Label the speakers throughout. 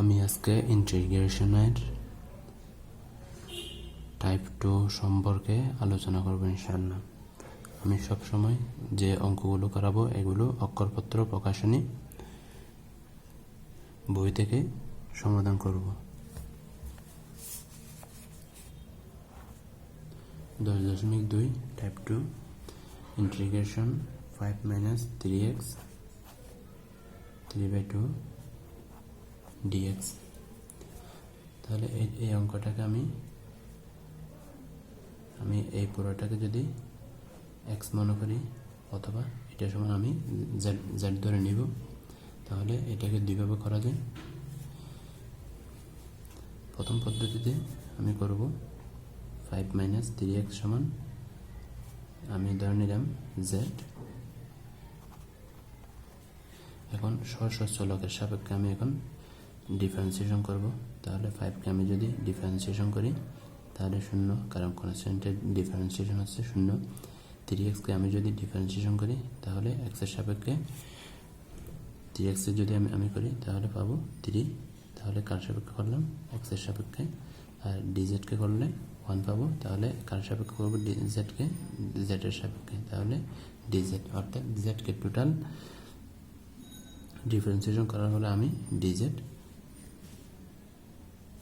Speaker 1: আমি আজকে ইন্টিগ্রেশনের টাইপ 2 সম্পর্কে আলোচনা করব ইনশাআল্লাহ। আমি সবসময় যে অঙ্কগুলো করাবো এগুলো অক্ষরপত্র প্রকাশনী বই থেকে সমাধান করব। 10.2 টাইপ 2 ইন্টিগ্রেশন 5 - 3x 3/2 dx। তাহলে এই অঙ্কটাকে আমি এই পুরোটাকে যদি x মনে করি অথবা এটা সমান আমি z ধরে নিব, তাহলে এটাকে দুইভাবে করা যায়। প্রথম পদ্ধতিতে আমি করব 5 - 3x সমান আমি ধরে নিলাম z। এখন সহজ চলকের সাপেক্ষে আমি এখন ডিফারেন্সিয়েশন করব। তাহলে 5কে আমি যদি ডিফারেন্সিয়েশন করি তাহলে 0, কারণ কনস্ট্যান্টের ডিফারেন্সিয়েশন হচ্ছে 0। 3x-কে আমি যদি ডিফারেন্সিয়েশন করি তাহলে x এর সাপেক্ষে 3x এর যদি আমি করি তাহলে পাবো 3। তাহলে কার সাপেক্ষে করলাম? x এর সাপেক্ষে। আর dz-কে করলে 1 পাবো, তাহলে কার সাপেক্ষে করবো? dz-কে z এর সাপেক্ষে, তাহলে dz। অর্থাৎ z-কে টোটাল ডিফারেন্সিয়েশন করার হলে আমি dz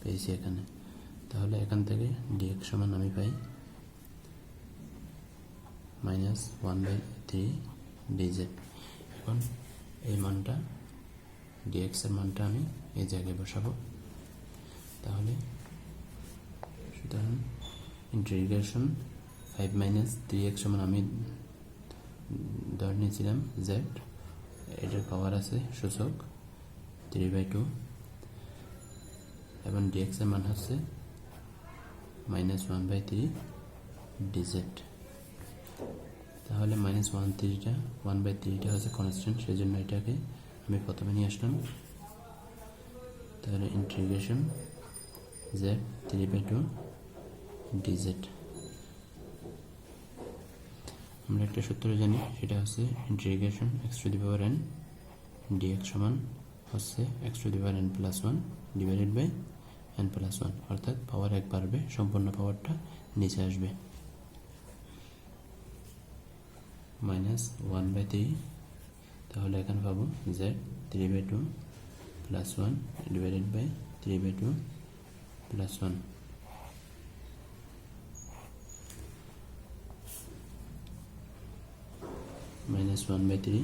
Speaker 1: পেয়েছি এখানে। তাহলে এখান থেকে dx সমান আমি পাই -1/3 dz। এখন এই মানটা dx এর মানটা আমি এই জায়গায় বসাবো। তাহলে সুতরাং ইন্টিগ্রেশন 5 - 3x সমান আমি ধরে নিয়েছিলাম z, এটার পাওয়ার আছে সূচক 3/2 এবং dx এর মান হচ্ছে -1/3 dz। তাহলে -1/3টা হচ্ছে কনস্ট্যান্ট, সেই জন্য এটাকে আমি প্রথমে নিয়ে আসলাম। তাহলে ইন্টিগ্রেশন z 3/2 dz। আমরা একটা সূত্র জানি, সেটা হচ্ছে ইন্টিগ্রেশন x⁴n dx সমান হচ্ছে x⁴n+1 ডিভাইডেড বাই n+1, অর্থাৎ পাওয়ার 1 বাড়বে, সম্পূর্ণ পাওয়ারটা নিচে আসবে। -1/3, তাহলে এখানে পাবো z 3/2 +1 ডিভাইডেড বাই 3/2 +1। -1/3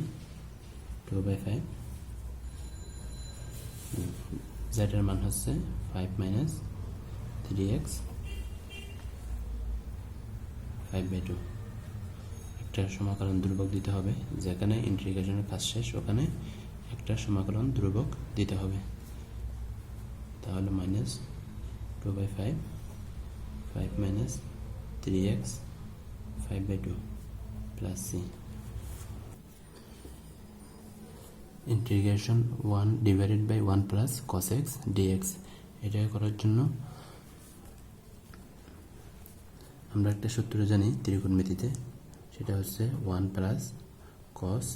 Speaker 1: 2/5, z এর মান হচ্ছে 5 - 3x 5/2। একটা সমাকলন ধ্রুবক দিতে হবে, যেখানে ইন্টিগ্রেশনের কাজ শেষ ওখানে একটা সমাকলন ধ্রুবক দিতে হবে। তাহলে -2/5 5 - 3x 5/2 + c। Integration 1 divided by 1 plus cos x dx, এটা করার জন্য আমরা একটা সূত্র জানি ত্রিকোণমিতিতে, সেটা হচ্ছে 1 প্লাস cos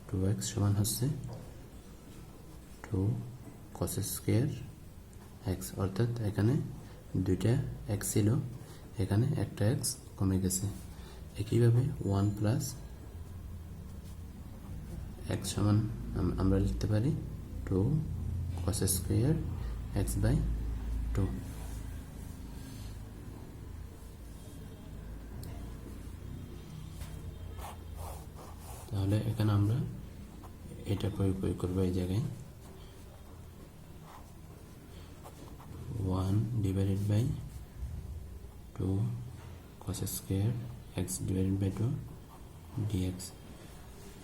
Speaker 1: 2x সমান হচ্ছে 2 cos স্কয়ার x। অর্থাৎ এখানে দুইটা x ছিল, এখানে একটা x কমে গেছে। একইভাবে 1 প্লাস x সমান আমরা লিখতে পারি 2 cos স্কয়ার x/2। তাহলে এখানে আমরা এটা প্রয়োগ করবো এই জায়গায় 1 divided by 2 cos square x/2 dx।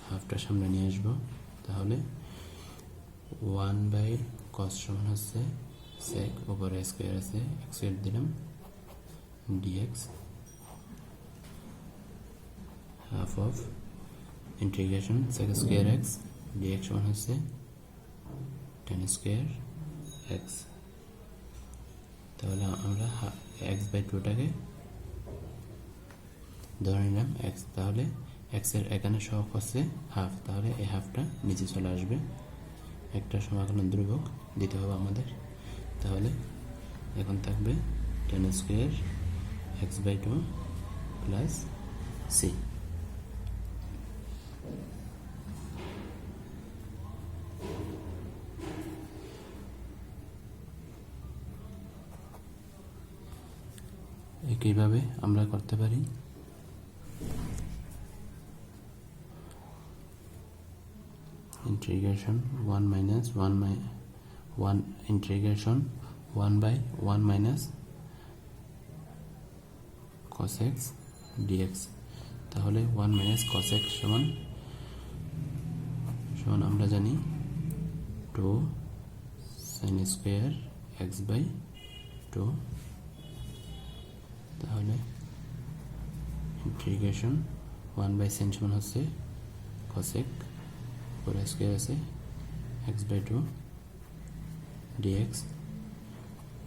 Speaker 1: হাফটা সামনে নিয়ে আসবো, তাহলে 1/cos সমান হচ্ছে sec, উপরে স্কয়ার আছে x দিলাম dx, half of integration sec square x dx সমান হচ্ছে tan স্কয়ার x। তাহলে আমরা x/2টাকে ধরে নিলাম x, তাহলে x এর এখানে সহগ হচ্ছে হাফ, তাহলে এই হাফটা নিচে চলে আসবে একটা সমাকলন ধ্রুবক দিতে হবে আমাদের। তাহলে এখন থাকবে tan square x/2 plus C. একইভাবে আমরা করতে পারি integration 1 minus 1 integration 1/1 minus cos x dx। তাহলে 1 মাইনাস cos x সমান আমরা জানি 2 sin স্কোয়ার x/2। তাহলে ইন্টিগ্রেশন 1/sin সমান হচ্ছে cos x, 4 স্কোয়ার আছে x/2 dx,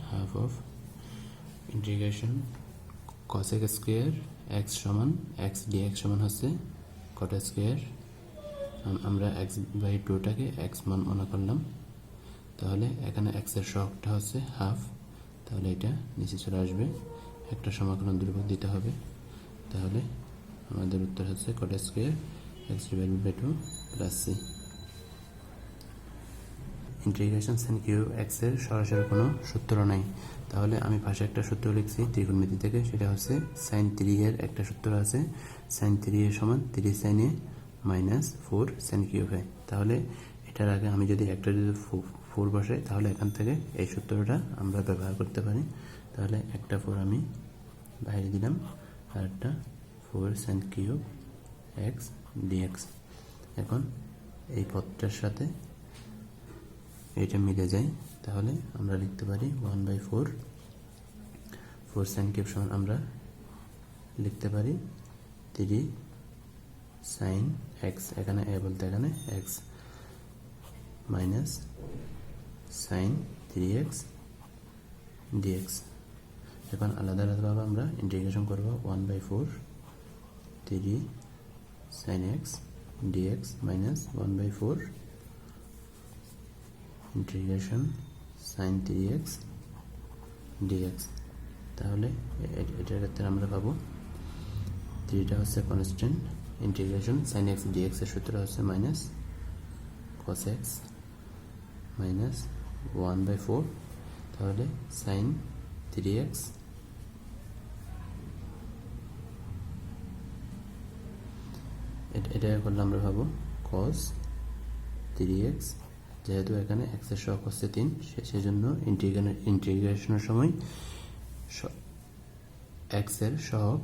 Speaker 1: half of integration cos x square x সমান x dx সমান হচ্ছে cot স্কোয়ার। আমরা x/2টাকে x মান মনে করলাম। তাহলে এখানে x এর সহগটা হচ্ছে হাফ, তাহলে এটা নিচে চলে আসবে। একটা সমাকলন ধ্রুবক দিতে হবে। তাহলে আমাদের উত্তর হচ্ছে cot square x/2 plus C. Integration sin cube x এর সরাসরি কোনো সূত্র নাই। তাহলে আমি পাশে একটা সূত্র লিখছি ত্রিকোণমিতি থেকে, সেটা হচ্ছে sin 3 এর একটা সূত্র আছে, sin 3 সমান 3 sin a minus 4 sin cube a। তাহলে এটার আগে আমি যদি 4 বসাই, তাহলে এখান থেকে এই সূত্রটা আমরা ব্যবহার করতে পারি। তাহলে একটা 4 আমি বাইরে দিলাম, আর একটা 4 sin কিউব x dx। এখন এই পদটার সাথে এটা মিলে যায়, তাহলে আমরা লিখতে পারি 1/4 sin কিউব সমান আমরা লিখতে পারি 3 sin x, এখানে a বলতে এখানে x, minus sin 3x dx। এখন আলাদা আলাদাভাবে আমরা ইন্টিগ্রেশন করব 1/4 3 sin x dx minus 1/4 integration sin 3x dx। তাহলে এটার ক্ষেত্রে আমরা পাবো 3টা হচ্ছে constant, integration sin x dx এর সূত্র হচ্ছে মাইনাস cos x মাইনাস 1/4, তাহলে sin 3x এটা করলে আমরা পাবো cos 3x, যেহেতু এখানে x এর সহগ হচ্ছে 3, সেজন্য ইন্টিগ্রেশনের সময় x এর সহগ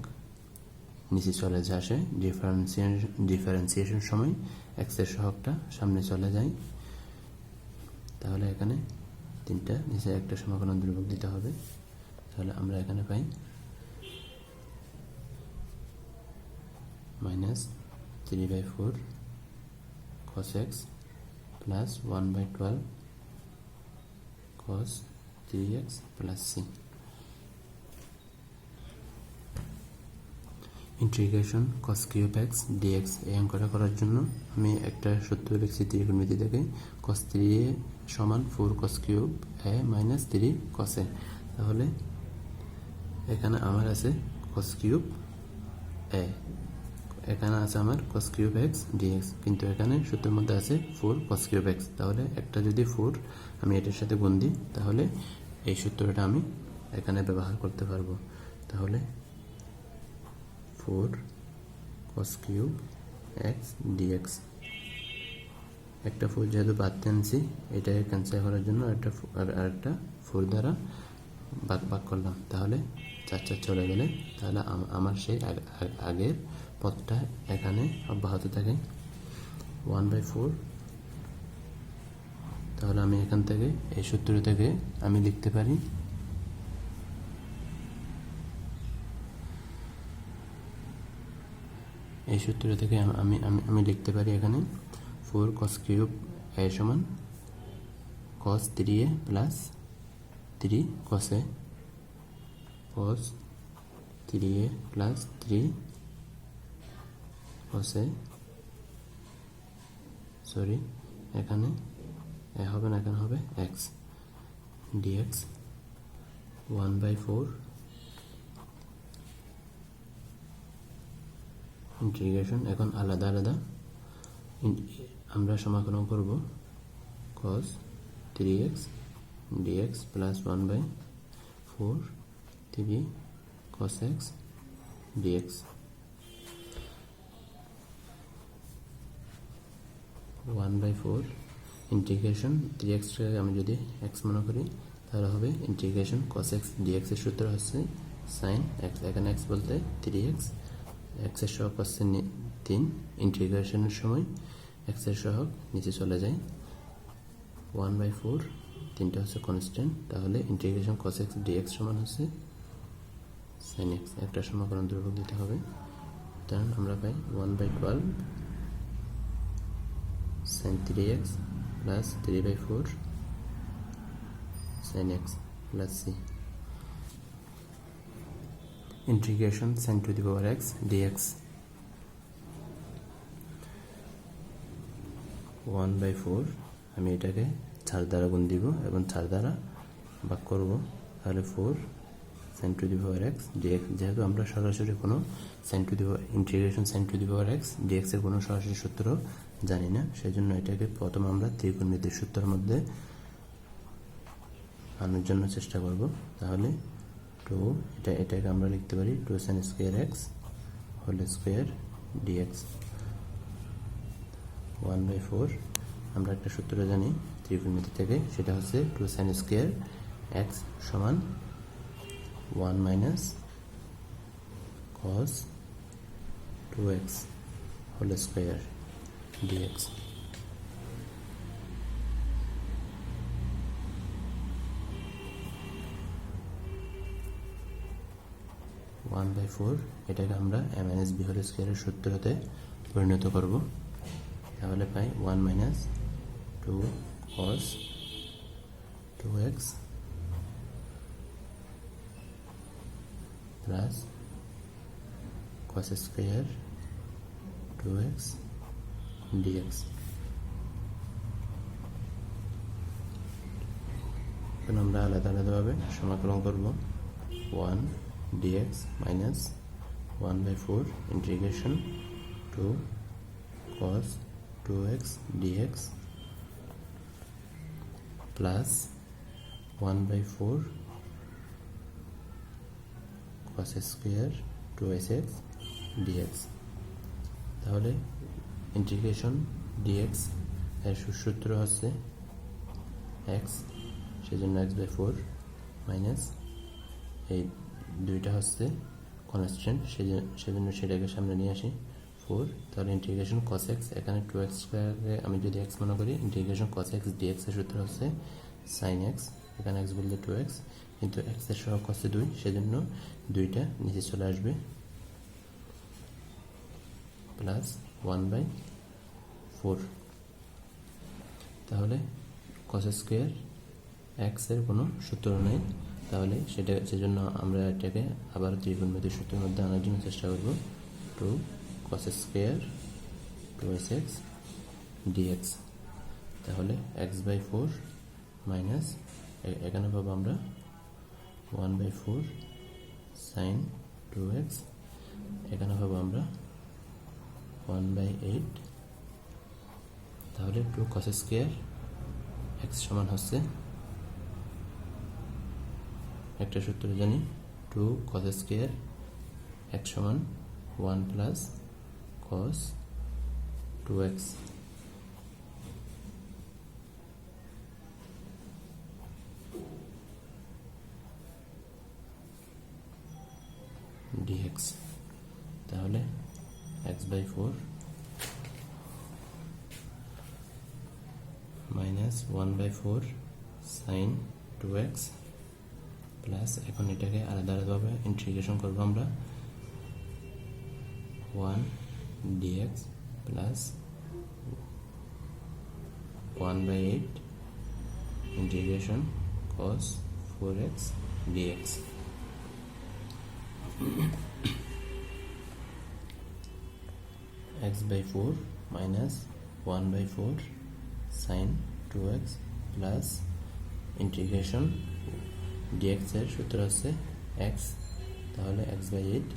Speaker 1: নিচে চলে আসে, ডিফারেন্সিয়েশন সময় x এর সহগটা সামনে চলে যায়। তাহলে এখানে 3টা নিচে একটা সমাকলন ধ্রুবক দিতে হবে। তাহলে আমরা এখানে pi minus 3/4 cos x plus 1/12 cos 3x plus c। Integration cos cube x dx এই অঙ্কটা করার জন্য আমি একটা সূত্র লিখছি ত্রিকোণমিতি থেকে, cos 3a সমান 4 cos cube a minus 3 cos a। তাহলে এখানে আমার আছে cos কিউব a, এখানে আছে আমার cos কিউব x dx, কিন্তু এখানে সূত্রের মধ্যে আছে 4 cos কিউব x। তাহলে একটা যদি 4 আমি এটার সাথে গুণ দিই, তাহলে এই সূত্রটা আমি এখানে ব্যবহার করতে পারবো। তাহলে 4 cos কিউব x dx, একটা 4 যেহেতু বাদ আনছি, এটাকে ক্যান্সেল করার জন্য আরেকটা 4 দ্বারা ভাগ করলাম। তাহলে 4 চলে গেলে তাহলে আমার সেই আগের পদটা এখানে অব্যাহত থাকে 1/4। তাহলে আমি এখান থেকে এই সূত্র থেকে আমি লিখতে পারি আমি লিখতে পারি এখানে 4 cos কিউব a সমান cos 3a plus 3 cos a, cos 3a plus 3 cos a, এখানে হবে না, এখানে হবে এক্স ডিএক্স 1/4 ইন্টিগ্রেশন। এখন আলাদা আলাদা আমরা সমাকলন করব cos 3x dx plus 1/4 3 cos x dx 1/4 integration 3x কে আমি যদি x মনে করি তাহলে হবে ইন্টিগ্রেশন cos x dx এর সূত্র হচ্ছে sin x। এখানে x বলতে 3x, x এর সহগ হচ্ছে 3, ইন্টিগ্রেশনের সময় x এর সহগ নিচে চলে যায় 1/4, 3টা হচ্ছে কনস্ট্যান্ট, তাহলে ইন্টিগ্রেশন cos x dx সমান হচ্ছে sin x। একটা সমাকলন ধ্রুবক দিতে হবে, তাহলে আমরা পাই 1/12 sin 3x plus 3/4 sin x plus c integration sin to the power x dx 1/4 আমি এটাকে 4 দ্বারা গুণ দিব এবং 4 দ্বারা ভাগ করব, তাহলে 4 sin to the power x dx। যেহেতু আমরা সরাসরি কোনো sin to the power integration sin to the power x dx এর কোনো সরাসরি সূত্র জানি না, সেজন্য এটাকে প্রথম আমরা ত্রিকোণমিতির সূত্রের মধ্যে আনার জন্য চেষ্টা করব। তাহলে 2 এটাকে আমরা লিখতে পারি 2 sin square x whole square dx 1/4। আমরা একটা সূত্র জানি ত্রিকোণমিতি থেকে, সেটা হচ্ছে 2 sin square x সমান 1 minus cos 2x whole square dx 1/4 এটাকে আমরা a minus b হোল স্কয়ারের সূত্রতে পরিণত করব, তাহলে পাই 1 minus 2 cos 2x plus cos square 2x dx। এখন আমরা আলাদা আলাদাভাবে সমাকলন করব 1 dx minus 1/4 integration 2 cos 2x dx plus 1/4 cos square 2x dx। তাহলে ইন্টিগ্রেশন dx এর সূত্র হচ্ছে x, সেজন্য x/4 মাইনাস এই দুইটা হচ্ছে কনস্ট্যান্ট, সেজন্য সেটাকে সামনে নিয়ে আসি 4, তাহলে ইন্টিগ্রেশন cos x, এখানে 2x স্কয়ারকে আমি যদি x মনে করি, ইন্টিগ্রেশন cos x dx এর সূত্র হচ্ছে sin x। এখানে x বলতে 2x, কিন্তু x এর সহগ হচ্ছে 2, সেজন্য দুইটা নিচে চলে আসবে প্লাস 1/4। তাহলে cos স্কয়ার x এর কোনো সূত্র নেই, তাহলে সেজন্য আমরা এটাকে আবার ত্রিকোণমিতির সূত্রের মধ্যে আনার জন্য চেষ্টা করব 2 cos স্কয়ার 2x dx। তাহলে x/4 মাইনাস এখানে পাবো আমরা 1/4 sin 2x, এখানে পাবো আমরা 1/8। তাহলে 2 cos স্কয়ার x সমান হচ্ছে, একটা সূত্র জানি 2 cos স্কয়ার x সমান 1 প্লাস cos 2x dx। তাহলে x/4 minus 1/4 sin 2x plus, এখন এটাকে আলাদা আলাদাভাবে ইন্টিগ্রেশন করবো আমরা 1 dx plus 1/8 integration cos 4x dx। x/4 minus 1/4 sin 2x plus integration dx এর সূত্র হচ্ছে x, তাহলে x/8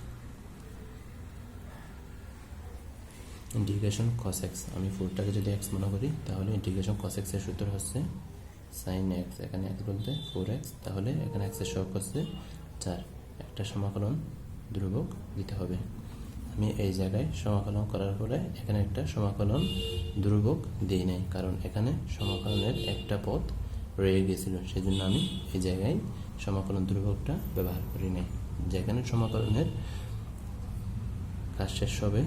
Speaker 1: ইন্টিগ্রেশন cos x, আমি 4টাকে যদি x মনে করি তাহলে ইন্টিগ্রেশন cos x এর সূত্র হচ্ছে sin x, এখানে x বলতে 4x, তাহলে এখানে x এর সহগ হচ্ছে 4, একটা সমাকলন ধ্রুবক দিতে হবে। আমি এই জায়গায় সমাকলন করার পরে এখানে একটা সমাকলন ধ্রুবক দিই নাই, কারণ এখানে সমাকলনের একটা পদ রয়ে গেছিল, সেজন্য আমি এই জায়গায় সমাকলন ধ্রুবকটা ব্যবহার করি নাই। যেখানে সমাকলনের কাজ শেষ হবে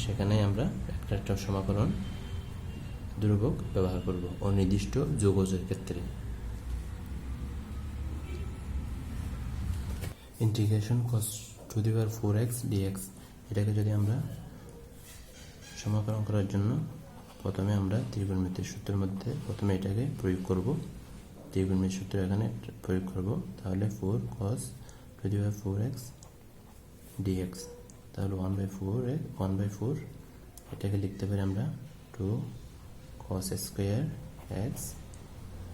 Speaker 1: সেখানে আমরা একটা সমাকলন ধ্রুবক ব্যবহার করব অনির্দিষ্ট যৌগজের ক্ষেত্রে। ইন্টিগ্রেশন cos 4x dx, এটাকে যদি আমরা সমাকলন করার জন্য প্রথমে আমরা ত্রিকোণমিতির সূত্রের মধ্যে প্রথমে এটাকে প্রয়োগ করব, ত্রিকোণমিতির সূত্র এখানে প্রয়োগ করব, তাহলে 4 cos 4x dx, তাহলে 1/4 এটাকে লিখতে পারি আমরা 2 cos square x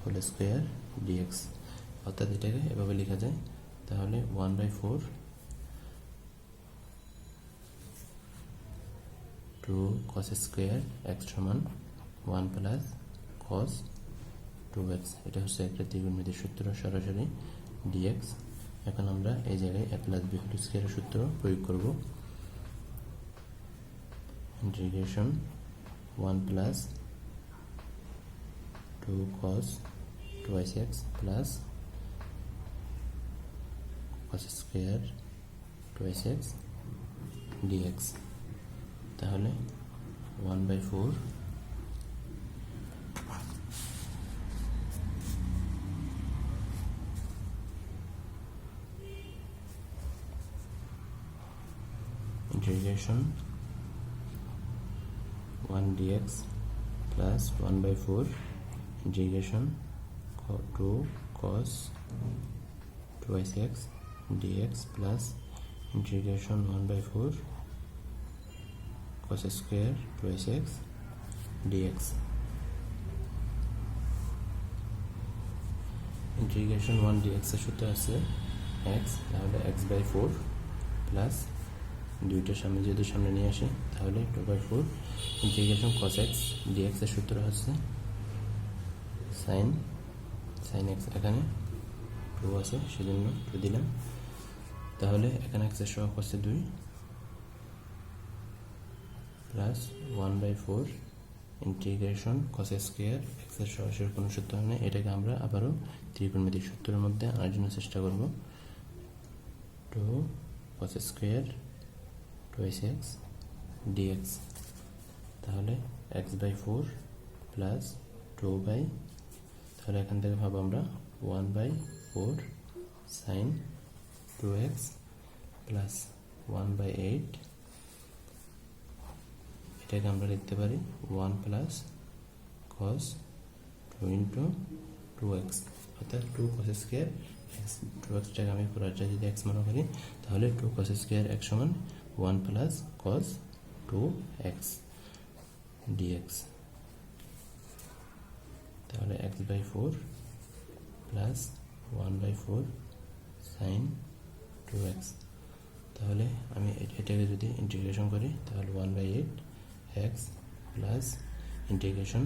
Speaker 1: whole square dx, অর্থাৎ এটাকে এভাবে লেখা যায়, তাহলে 1/4 2 cos স্কয়ার x সমান 1 প্লাস cos 2x, এটা হচ্ছে একটা ত্রিকোণমিতির সূত্র সরাসরি dx। এখন আমরা এই জায়গায় a প্লাস b হোল স্কয়ারের সূত্র প্রয়োগ করব, integration 1 plus 2 cos 2x plus cos square 2x dx, তাহলে 1/4 integration 1 dx plus 1/4 integration 2 cos 2x dx plus integration 1/4 cos square 2x dx। integration 1 dx এর সূত্র আছে x, তাহলে x/4 প্লাস দুইটা সামনে যদি সামনে নিয়ে আসে তাহলে 2/4 ইন্টিগ্রেশন cos x dx এর সূত্র হচ্ছে sin x, এখানে 2 আছে সেজন্য 2 দিলাম, তাহলে এখানে x এর সহগ হচ্ছে 2 plus 1/4 integration cos square x এর সহগের কোনো সূত্র নেই, এটাকে আমরা আবারও ত্রিকোণমিতিক সূত্রের মধ্যে আনার জন্য চেষ্টা করব। 2 cos স্কয়ার 2x dx, তাহলে x/4 প্লাস 2 তাহলে এখান থেকে পাবো আমরা 1/4 sin 2x প্লাস 1/8, এটাকে আমরা লিখতে পারি 1 প্লাস cos 2 into 2x, অর্থাৎ 2 cos স্কয়ার x, 2x টাকে আমি পুরোটা যদি x মনে করি তাহলে 2 cos স্কয়ার x সমান 1 প্লাস cos 2x dx, তাহলে x/4 প্লাস 1/4 sin 2x, তাহলে আমি এটাকে যদি ইন্টিগ্রেশন করি তাহলে 1/8 x প্লাস ইন্টিগ্রেশন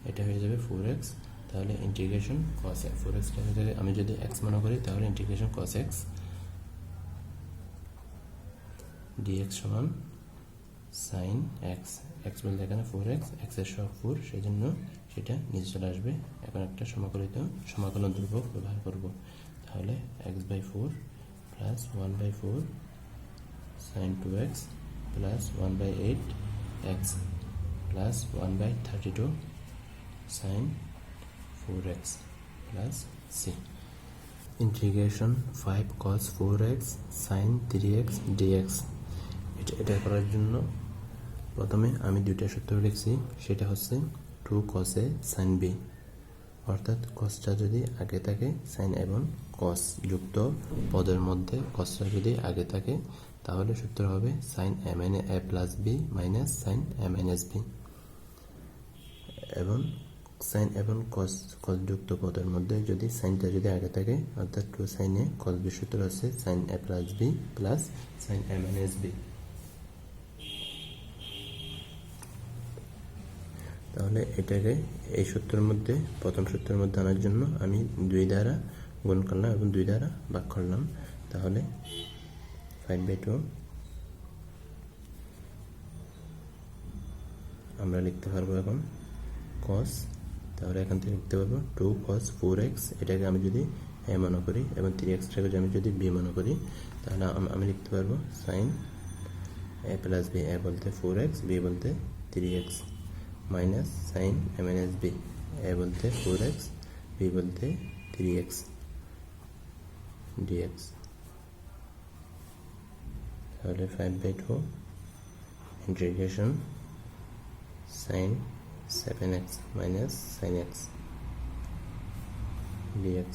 Speaker 1: এটা হয়ে যাবে 4x, তাহলে ইন্টিগ্রেশন cos x, 4x টাকে আমি যদি x মনে করি তাহলে ইন্টিগ্রেশন cos x dx সমান sin x, x বলতে এখানে 4x, x এর সহগ 4 সেজন্য সেটা নিচে চলে আসবে। এখন একটা সমাকলন ধ্রুবক ব্যবহার করব, তাহলে x/4 plus 1/4 sin 2x plus 1/8 x plus 1/32 sin 4x plus c, integration 5 cos 4x sin 3x dx। এটা করার জন্য প্রথমে আমি দুইটা সূত্র লিখছি, সেটা হচ্ছে 2 cos a sin b, অর্থাৎ cosটা যদি আগে থাকে sin এবং cos যুক্ত পদের মধ্যে cosটা যদি আগে থাকে তাহলে সূত্র হবে sin a plus b minus sin a minus b, এবং সাইন এবং কস যুক্ত পদের মধ্যে যদি সাইনটা যদি আগে থাকে, অর্থাৎ 2 sin a cos b সূত্র আছে sin a plus b plus sin a minus b। তাহলে এটাকে এই সূত্রের মধ্যে, প্রথম সূত্রের মধ্যে আনার জন্য আমি 2 দ্বারা গুণ করলাম এবং 2 দ্বারা ভাগ করলাম। তাহলে 5/2 আমরা লিখতে পারবো এখন cos, তাহলে এখান থেকে লিখতে পারবো 2 cos 4x, এটাকে আমি যদি a মনে করি এবং 3x-টাকে আমি যদি b মনে করি, তাহলে আমি লিখতে পারবো sin a plus b, a বলতে 4x, b বলতে 3x, minus sin a minus b, a বলতে 4x, b বলতে 3x dx। তাহলে 5/2 integration sin 7x minus sin x dx।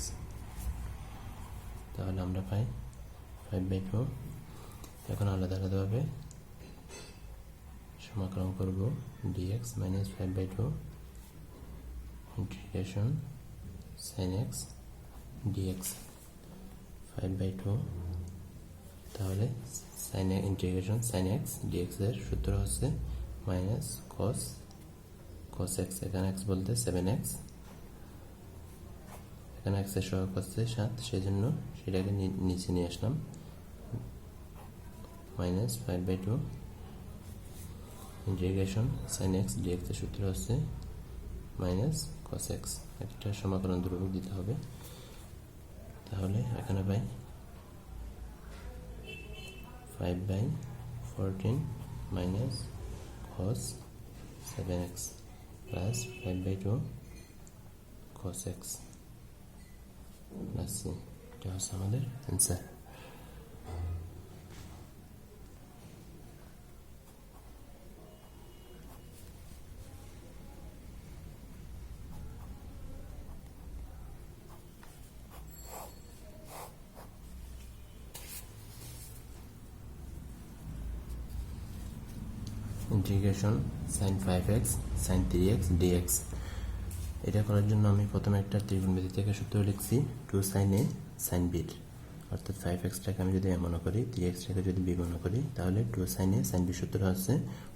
Speaker 1: তাহলে আমরা পাই 5/2। এখন আলাদা আলাদাভাবে সমাকলন করব dx minus 5/2 integration sin x dx 5/2। তাহলে sin integration sin x dx এর সূত্র হচ্ছে মাইনাস cos x, এখানে x বলতে 7x, এখানে x এর সহগ হচ্ছে 7, সেই জন্য সেটাকে নিচে নিয়ে আসলাম, minus 5/2 integration sin x dx এর সূত্র হচ্ছে মাইনাস cos x, একটা সমাকলন ধ্রুবক দিতে হবে। তাহলে এখানে পাই 5/14 minus cos 7x plus 5/2 cos x plus c, এটা হচ্ছে আমাদের answer. Integration sin 5x sin 3x dx, এটা করার জন্য আমি প্রথমে একটা ত্রিকোণমিতি থেকে সূত্র লিখছি 2 sin a sin b, অর্থাৎ 5x-টাকে আমি যদি a মনে করি, 3x-টাকে যদি b মনে করি, তাহলে 2 sin a sin b সূত্র হচ্ছে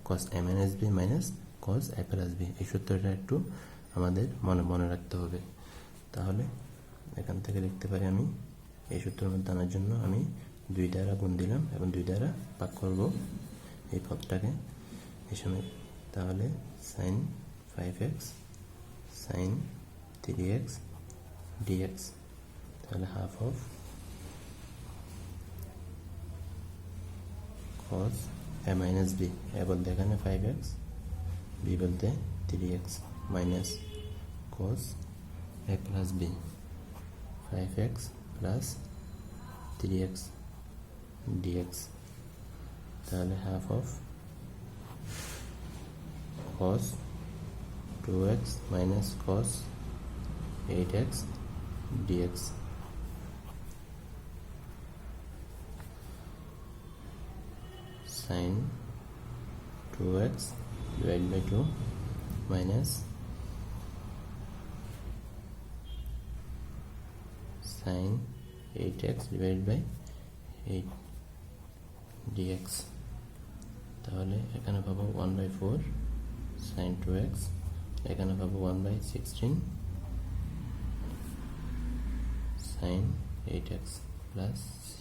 Speaker 1: cos a minus b minus cos a plus b। এই সূত্রটা একটু আমাদের মনে রাখতে হবে। তাহলে এখান থেকে লিখতে পারি আমি, এই সূত্রের মধ্যে আনার জন্য আমি 2 দ্বারা গুণ দিলাম এবং 2 দ্বারা ভাগ করব এই পদটাকে এই সময়। তাহলে sin 5x sin 3x dx, তাহলে half of cos a minus b, a বলতে এখানে 5x, b বলতে 3x, minus cos a plus b 5x plus 3x dx, তাহলে half of cos 2x minus cos 8x dx, sin 2x divided by 2 minus sin 8x divided by 8 dx। তাহলে এখানে পাবো 1/4 sin 2x, এখানে পাবো 1/16 sin 8x plus c।